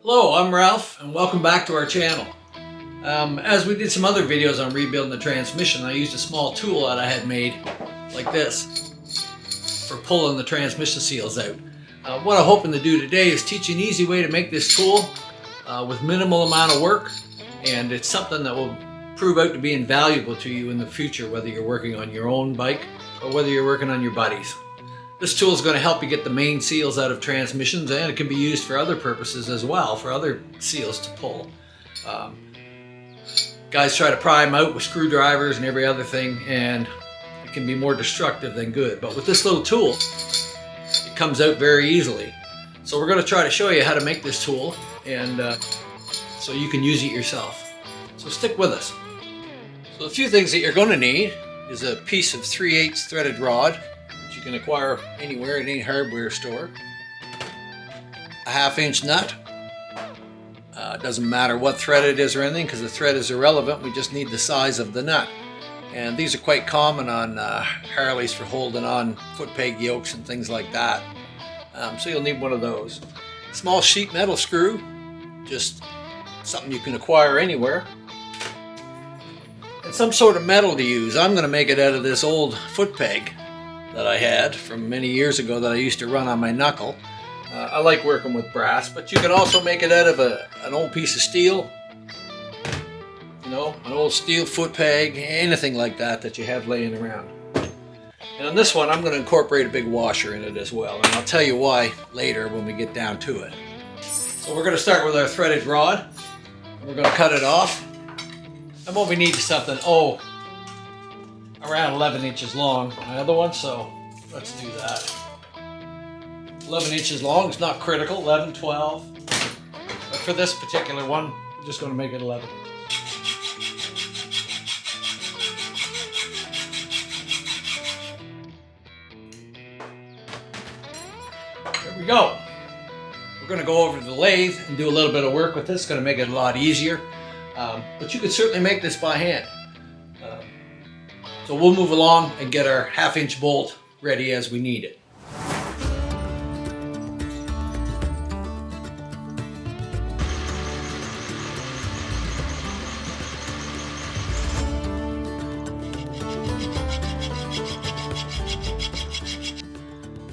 Hello, I'm Ralph and welcome back to our channel. As we did some other videos on rebuilding the transmission, I used a small tool that I had made like this for pulling the transmission seals out. What I'm hoping to do today is teach you an easy way to make this tool with minimal amount of work, and it's something that will prove out to be invaluable to you in the future, whether you're working on your own bike or whether you're working on your buddies. This tool is going to help you get the main seals out of transmissions, and it can be used for other purposes as well, for other seals to pull. Guys try to pry them out with screwdrivers and every other thing, and it can be more destructive than good. But with this little tool, it comes out very easily. So we're going to try to show you how to make this tool, and so you can use it yourself. So stick with us. So a few things that you're going to need is a piece of 3/8 threaded rod, you can acquire anywhere at any hardware store. A 1/2 inch nut. It doesn't matter what thread it is or anything, because the thread is irrelevant. We just need the size of the nut. And these are quite common on Harleys for holding on foot peg yokes and things like that. So you'll need one of those. Small sheet metal screw, just something you can acquire anywhere. And some sort of metal to use. I'm going to make it out of this old foot peg that I had from many years ago that I used to run on my knuckle. I like working with brass, but you can also make it out of an old piece of steel, you know, an old steel foot peg, anything like that that you have laying around. And on this one, I'm going to incorporate a big washer in it as well, and I'll tell you why later when we get down to it. So we're going to start with our threaded rod. We're going to cut it off, and what we need is something, around 11 inches long, my other one, so let's do that. 11 inches long, it's not critical, 11, 12. But for this particular one, I'm just going to make it 11 inches. There we go. We're going to go over to the lathe and do a little bit of work with this. It's going to make it a lot easier. But you could certainly make this by hand. So we'll move along and get our 1/2 inch bolt ready as we need it.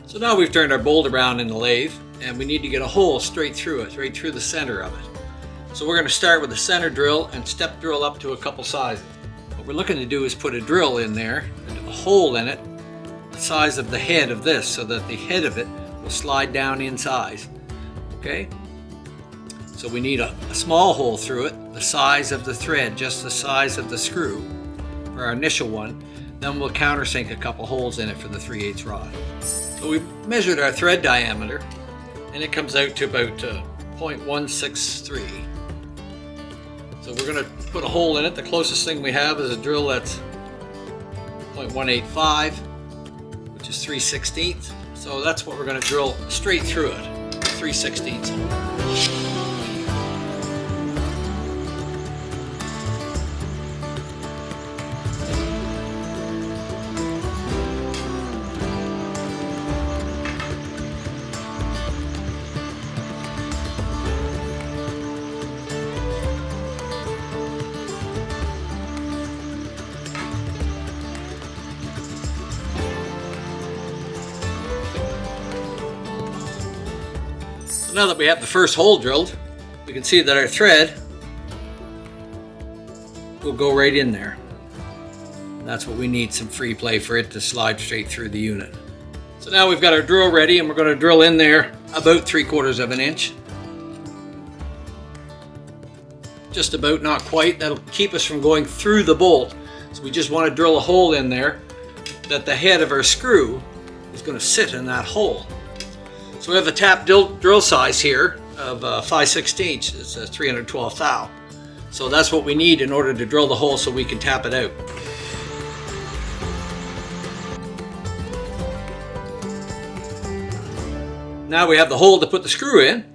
So now we've turned our bolt around in the lathe, and we need to get a hole straight through it, right through the center of it. So we're going to start with a center drill and step drill up to a couple sizes. What we're looking to do is put a drill in there, a hole in it, the size of the head of this, so that the head of it will slide down in size. Okay? So we need a small hole through it, the size of the thread, just the size of the screw for our initial one. Then we'll countersink a couple holes in it for the 3/8 rod. So we measured our thread diameter, and it comes out to about 0.163. So we're going to put a hole in it. The closest thing we have is a drill that's 0.185, which is 3/16. So that's what we're going to drill straight through it, 3/16. Now that we have the first hole drilled, we can see that our thread will go right in there. That's what we need, some free play for it to slide straight through the unit. So now we've got our drill ready, and we're going to drill in there about 3/4 of an inch. Just about, not quite. That'll keep us from going through the bolt. So we just want to drill a hole in there that the head of our screw is going to sit in that hole. So we have a tap drill size here of 5/16. It's a 312 thou. So that's what we need in order to drill the hole so we can tap it out. Now we have the hole to put the screw in,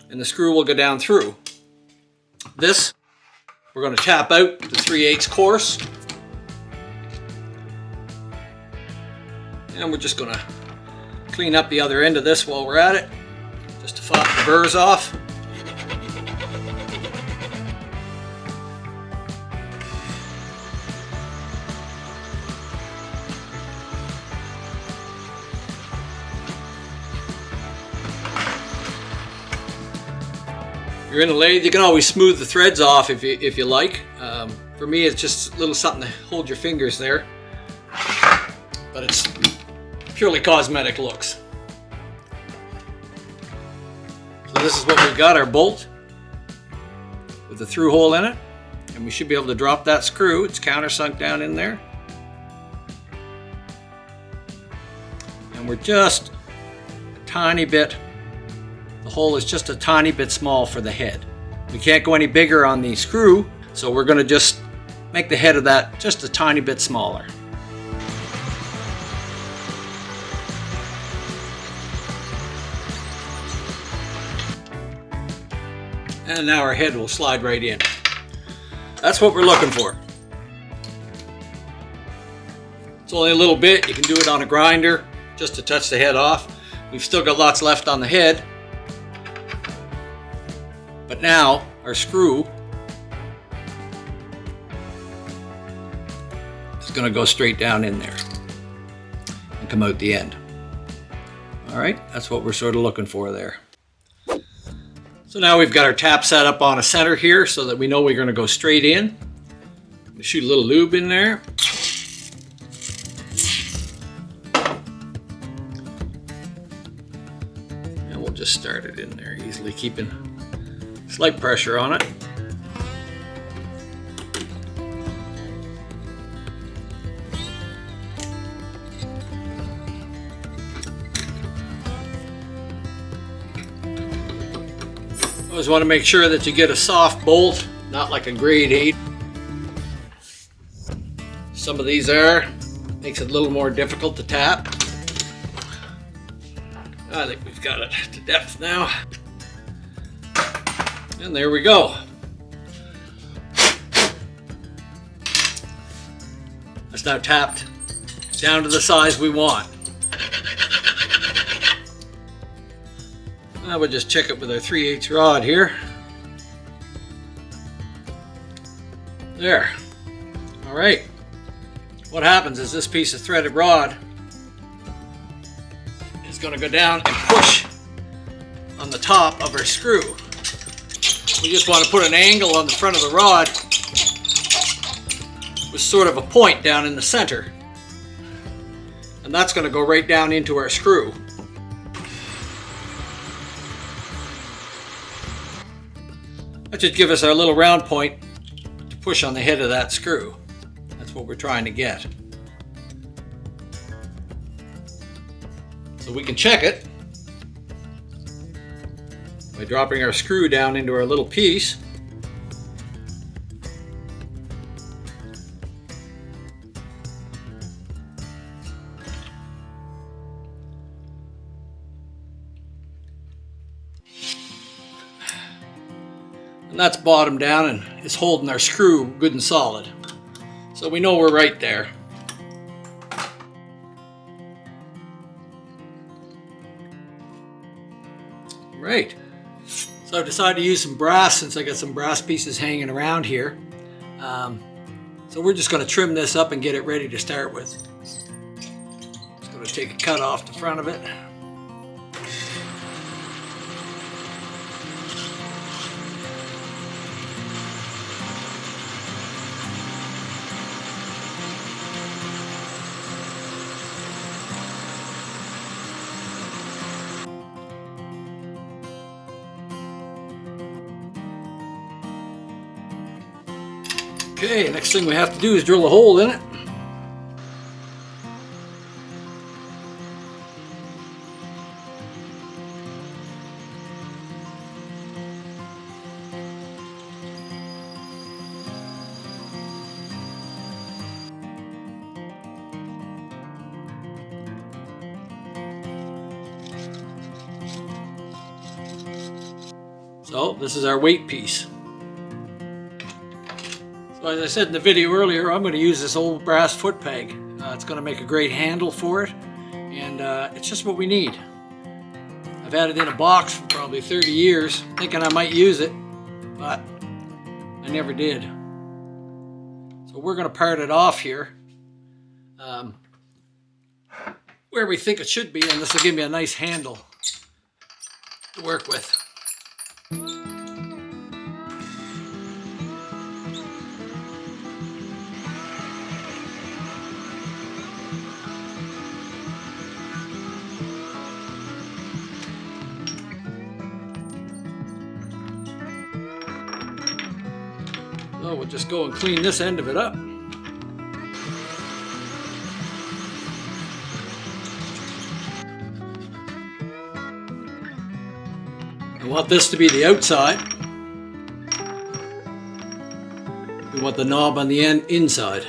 and the screw will go down through. This, we're going to tap out the 3/8 course. And we're just going to clean up the other end of this while we're at it, just to flatten the burrs off. you're in a lathe, you can always smooth the threads off if you like. For me, it's just a little something to hold your fingers there. But it's purely cosmetic looks. So this is what we've got, our bolt with the through hole in it. And we should be able to drop that screw. It's countersunk down in there. And we're just a tiny bit, the hole is just a tiny bit small for the head. We can't go any bigger on the screw, so we're going to just make the head of that just a tiny bit smaller. And now our head will slide right in. That's what we're looking for. It's only a little bit. You can do it on a grinder just to touch the head off. We've still got lots left on the head. But now our screw is going to go straight down in there and come out the end. All right, that's what we're sort of looking for there. So now we've got our tap set up on a center here so that we know we're going to go straight in. Shoot a little lube in there. And we'll just start it in there easily, keeping slight pressure on it. Always want to make sure that you get a soft bolt, not like a grade 8. Some of these makes it a little more difficult to tap. I think we've got it to depth now. And there we go. That's now tapped down to the size we want. I would just check it with our 3/8 rod here. There. All right. What happens is this piece of threaded rod is going to go down and push on the top of our screw. We just want to put an angle on the front of the rod with sort of a point down in the center. And that's going to go right down into our screw. That should give us our little round point to push on the head of that screw. That's what we're trying to get. So we can check it by dropping our screw down into our little piece. And that's bottom down and it's holding our screw good and solid. So we know we're right there. Right. So I've decided to use some brass since I got some brass pieces hanging around here. So we're just going to trim this up and get it ready to start with. Just going to take a cut off the front of it. Okay, next thing we have to do is drill a hole in it. So this is our weight piece. So as I said in the video earlier, I'm going to use this old brass foot peg. It's going to make a great handle for it, and it's just what we need. I've had it in a box for probably 30 years, thinking I might use it, but I never did. So we're going to part it off here where we think it should be, and this will give me a nice handle to work with. So we'll just go and clean this end of it up. I want this to be the outside. We want the knob on the end inside.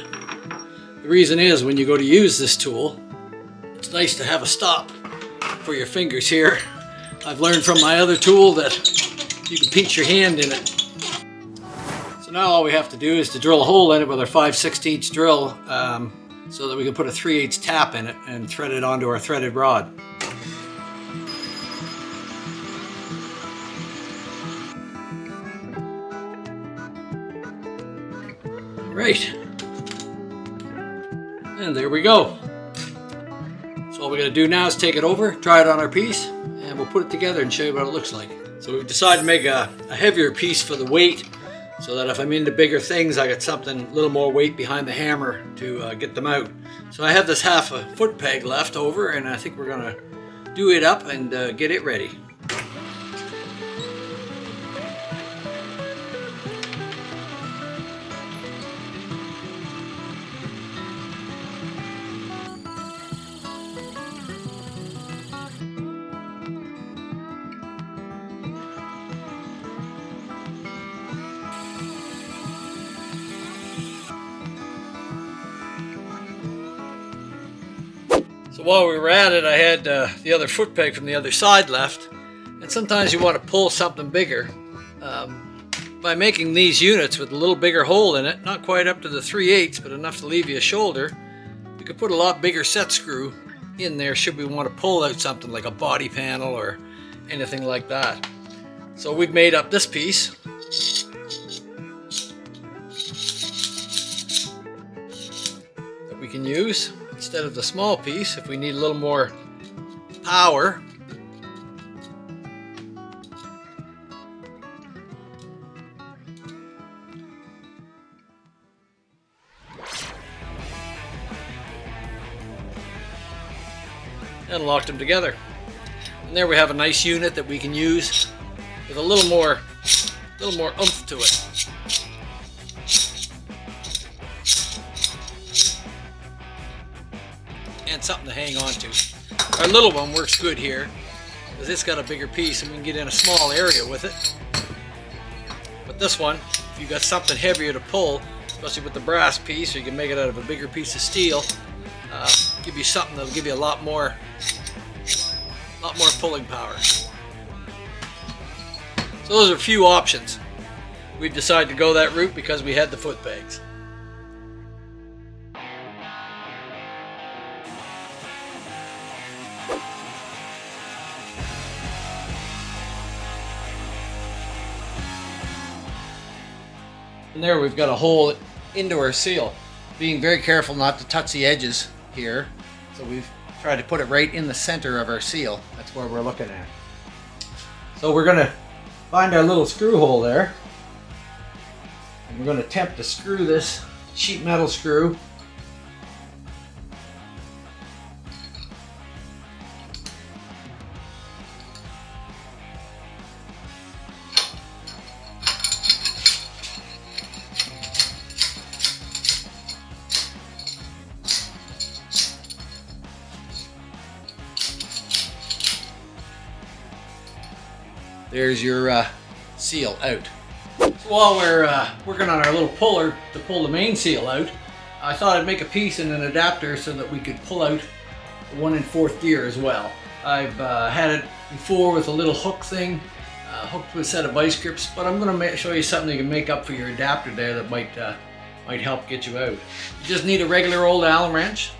The reason is when you go to use this tool, it's nice to have a stop for your fingers here. I've learned from my other tool that you can pinch your hand in it. So now all we have to do is to drill a hole in it with our 5/16 drill so that we can put a 3/8 tap in it and thread it onto our threaded rod. Right, and there we go. So all we got to do now is take it over, try it on our piece, and we'll put it together and show you what it looks like. So we've decided to make a heavier piece for the weight, so that if I'm into bigger things, I got something a little more weight behind the hammer to get them out. So I have this 1/2 foot peg left over, and I think we're gonna do it up and get it ready. So while we were at it, I had the other foot peg from the other side left, and sometimes you want to pull something bigger. By making these units with a little bigger hole in it, not quite up to the 3/8, but enough to leave you a shoulder, you could put a lot bigger set screw in there should we want to pull out something like a body panel or anything like that. So we've made up this piece. That we can use instead of the small piece if we need a little more power. And locked them together. And there we have a nice unit that we can use with a little more oomph to it. And something to hang on to. Our little one works good here because it's got a bigger piece and we can get in a small area with it. But this one, if you got something heavier to pull, especially with the brass piece, or you can make it out of a bigger piece of steel, give you something that'll give you a lot more pulling power. So those are a few options. We've decided to go that route because we had the foot pegs. And there we've got a hole into our seal. Being very careful not to touch the edges here. So we've tried to put it right in the center of our seal. That's where we're looking at. So we're going to find our little screw hole there. And we're going to attempt to screw this sheet metal screw. There's your seal out. So while we're working on our little puller to pull the main seal out, I thought I'd make a piece and an adapter so that we could pull out the 1 1/4 gear as well. I've had it before with a little hook thing, hooked with a set of vice grips, but I'm going to show you something you can make up for your adapter there that might help get you out. You just need a regular old Allen wrench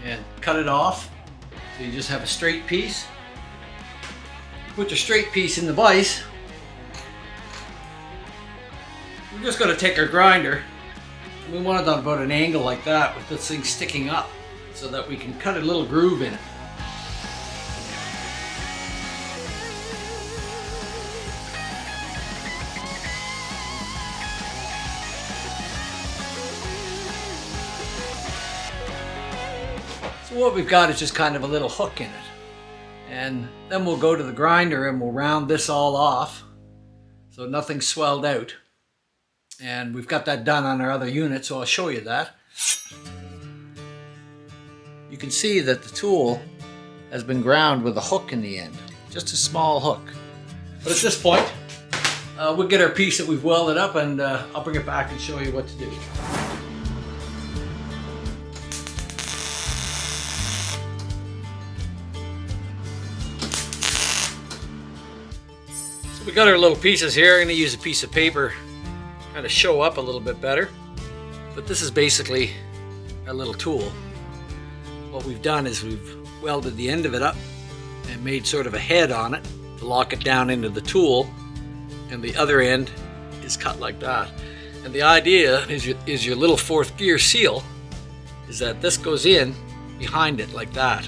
and cut it off so you just have a straight piece. Put your straight piece in the vise. We're just going to take our grinder, and we want it on about an angle like that with this thing sticking up so that we can cut a little groove in it. So what we've got is just kind of a little hook in it. And then we'll go to the grinder and we'll round this all off so nothing's swelled out. And we've got that done on our other unit, so I'll show you that. You can see that the tool has been ground with a hook in the end, just a small hook. But at this point, we'll get our piece that we've welded up, and I'll bring it back and show you what to do. So we got our little pieces here. I'm going to use a piece of paper kind of show up a little bit better. But this is basically our little tool. What we've done is we've welded the end of it up and made sort of a head on it to lock it down into the tool, and the other end is cut like that. And the idea is your little fourth gear seal is that this goes in behind it like that,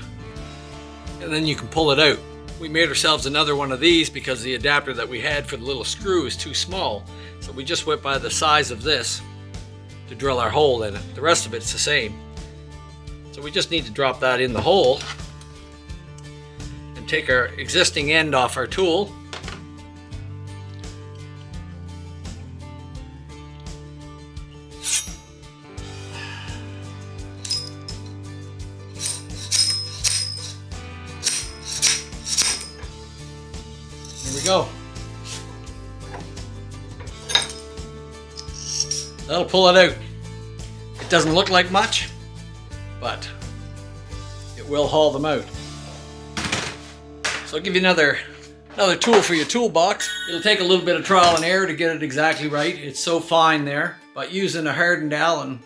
and then you can pull it out. We made ourselves another one of these because the adapter that we had for the little screw is too small, so we just went by the size of this to drill our hole in it. The rest of it's the same. So we just need to drop that in the hole and take our existing end off our tool. Here we go. That'll pull it out. It doesn't look like much, but it will haul them out. So I'll give you another tool for your toolbox. It'll take a little bit of trial and error to get it exactly right. It's so fine there, but using a hardened Allen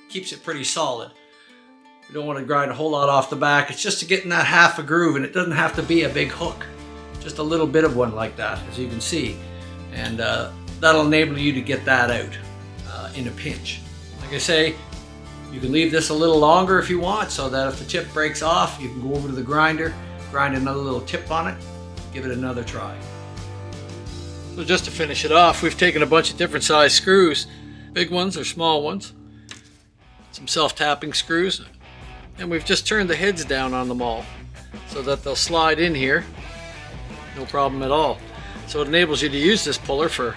keeps it pretty solid. We don't want to grind a whole lot off the back. It's just to get in that half a groove, and it doesn't have to be a big hook. Just a little bit of one like that, as you can see. And that'll enable you to get that out in a pinch. Like I say, you can leave this a little longer if you want, so that if the tip breaks off, you can go over to the grinder, grind another little tip on it, give it another try. So just to finish it off, we've taken a bunch of different size screws, big ones or small ones, some self-tapping screws, and we've just turned the heads down on them all so that they'll slide in here, no problem at all. So it enables you to use this puller for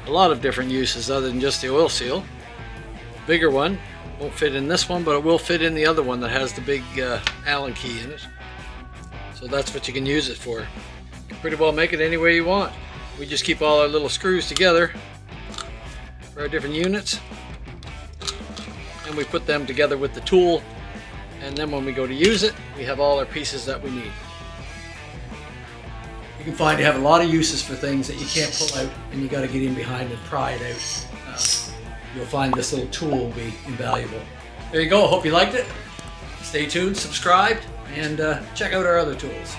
a lot of different uses other than just the oil seal. The bigger one won't fit in this one, but it will fit in the other one that has the big Allen key in it. So that's what you can use it for. You can pretty well make it any way you want. We just keep all our little screws together for our different units, and we put them together with the tool, and then when we go to use it, we have all our pieces that we need. You can find you have a lot of uses for things that you can't pull out, and you got to get in behind and pry it out. You'll find this little tool will be invaluable. There you go. I hope you liked it. Stay tuned, subscribe, and check out our other tools.